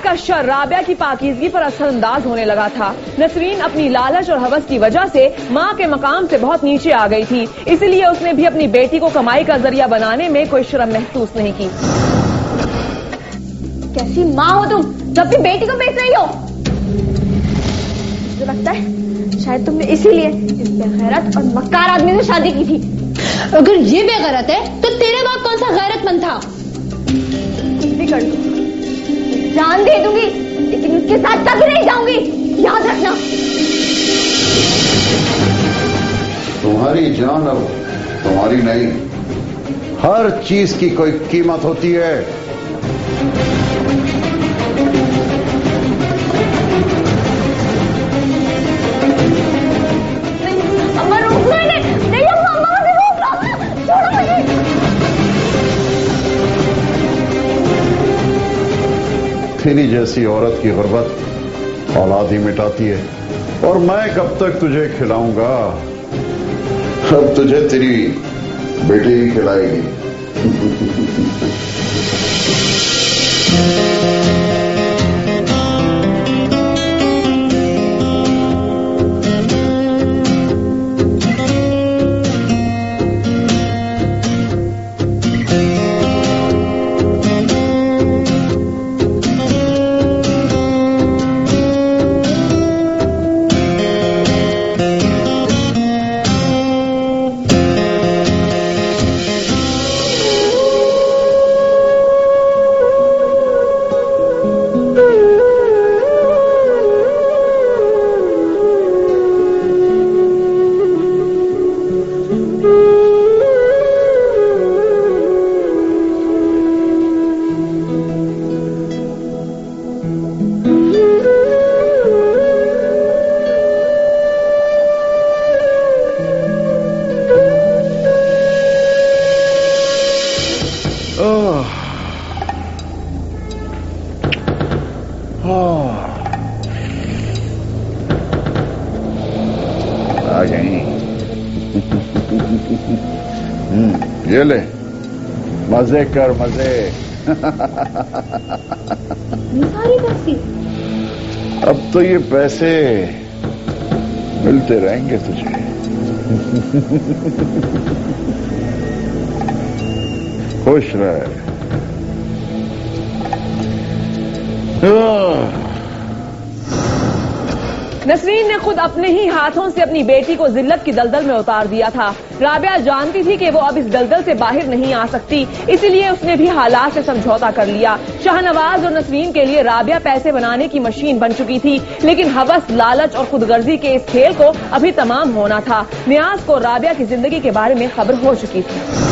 का शर राबिया की पाकीज़गी पर असरअंदाज होने लगा था। नसरीन अपनी लालच और हवस की वजह से माँ के मकाम से बहुत नीचे आ गई थी, इसलिए उसने भी अपनी बेटी को कमाई का जरिया बनाने में कोई शर्म महसूस नहीं की। कैसी माँ हो तुम जो अपनी बेटी को बेच रही हो? मुझे लगता है शायद तुमने इसीलिए इस बेगैरत और मक्कार आदमी से शादी की थी। अगर ये बेगैरत है तो तेरे बाप कौन सा गैरतमंद था? कुछ भी कर दो, जान दे दूंगी, लेकिन उसके साथ कभी नहीं जाऊंगी, याद रखना। तुम्हारी जान अब तुम्हारी नहीं, हर चीज की कोई कीमत होती है। अम्मा रोकना नहीं, अम्मा मुझे रोक लो, छोड़ो मुझे। तेरी जैसी औरत की गुर्बत औलाद ही मिटाती है, और मैं कब तक तुझे खिलाऊंगा? अब तुझे तेरी बेटी ही खिलाएगी। आ गई। ये ले, मजे कर मजे। सारी पैसे अब तो ये पैसे मिलते रहेंगे तुझे। खुश रह। नसरीन ने खुद अपने ही हाथों से अपनी बेटी को जिल्लत की दलदल में उतार दिया था। राबिया जानती थी कि वो अब इस दलदल से बाहर नहीं आ सकती, इसीलिए उसने भी हालात से समझौता कर लिया। शाहनवाज और नसरीन के लिए राबिया पैसे बनाने की मशीन बन चुकी थी, लेकिन हवस, लालच और खुदगर्जी के इस खेल को अभी तमाम होना था। नियाज को राबिया की जिंदगी के बारे में खबर हो चुकी थी।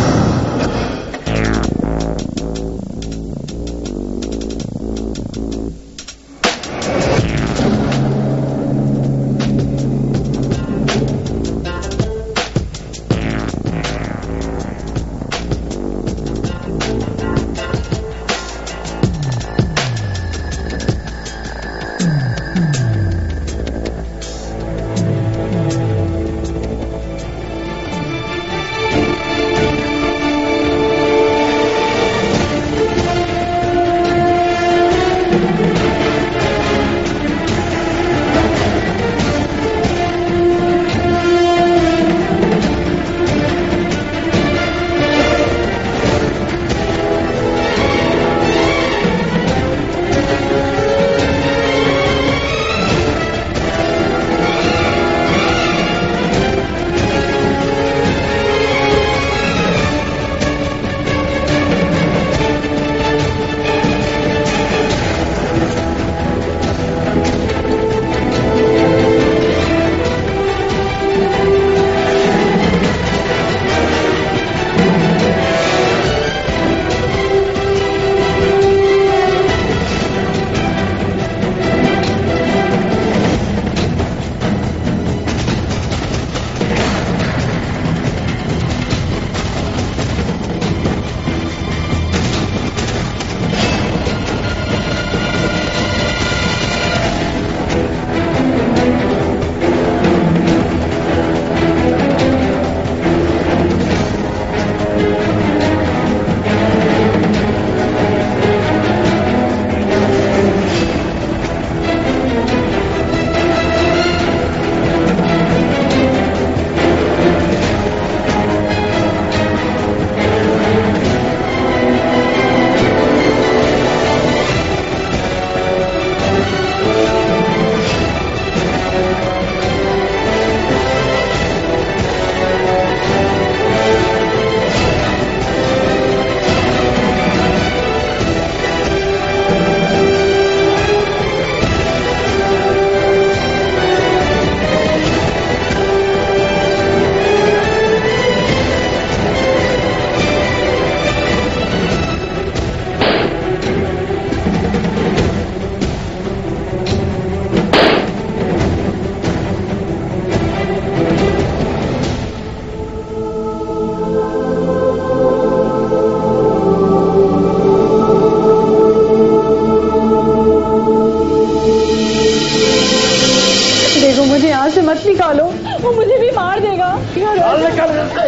मत निकालो, वो मुझे भी मार देगा। निकल घर से,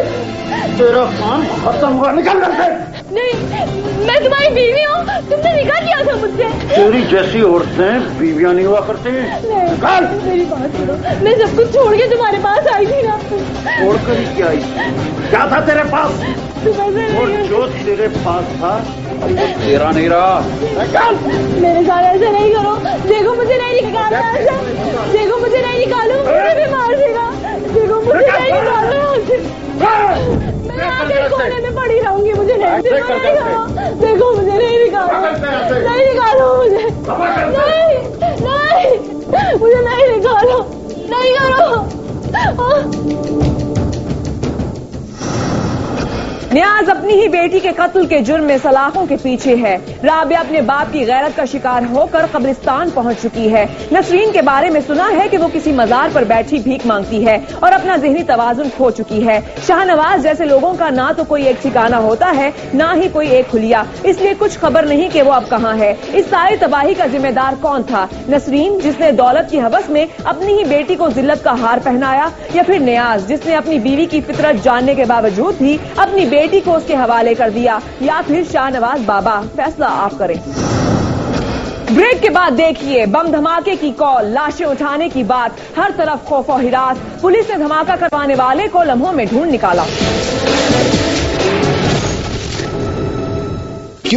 तेरा काम खत्म हुआ, निकल घर से। नहीं, मैं तुम्हारी बीवी हूँ, तुमने निकाल लिया था मुझसे। तेरी जैसी औरतें बीवियां नहीं हुआ करती। निकाल। मेरी बात सुनो, मैं सब कुछ छोड़ के तुम्हारे पास आई थी ना। छोड़कर ही क्या आई? क्या था तेरे पास? और जो तेरे पास था वो तेरा नहीं रहा। निकाल। मेरे साथ ऐसे नहीं करो, देखो मुझे नहीं निकालना ऐसे, देखो मुझे नहीं निकालो, मुझे भी मार देगा। देखो मुझे नहीं निकालो, मैं आगे कोने में पड़ी रहूंगी, मुझे नहीं निकालो। देखो मुझे नहीं निकालो, नहीं निकालो मुझे, नहीं नहीं, मुझे नहीं निकालो, नहीं करो। नियाज अपनी ही बेटी के कत्ल के जुर्म में सलाखों के पीछे है। राबिया अपने बाप की गैरत का शिकार होकर कब्रिस्तान पहुंच चुकी है। नसरीन के बारे में सुना है कि वो किसी मजार पर बैठी भीख मांगती है और अपना ज़हनी तवाजुन खो चुकी है। शाहनवाज जैसे लोगों का ना तो कोई एक ठिकाना होता है, ना ही कोई एक खुलिया, इसलिए कुछ खबर नहीं कि वो अब कहाँ है। इस सारी तबाही का जिम्मेदार कौन था? नसरीन जिसने दौलत की हवस में अपनी ही बेटी को जिल्लत का हार पहनाया, या फिर नियाज जिसने अपनी बीवी की फितरत जानने के बावजूद भी अपनी बेटी को उसके हवाले कर दिया, या फिर शाहनवाज बाबा? फैसला आप करें। ब्रेक के बाद देखिए बम धमाके की कॉल, लाशें उठाने की बात, हर तरफ खौफ और हिरास। पुलिस ने धमाका करवाने वाले को लम्हों में ढूंढ निकाला।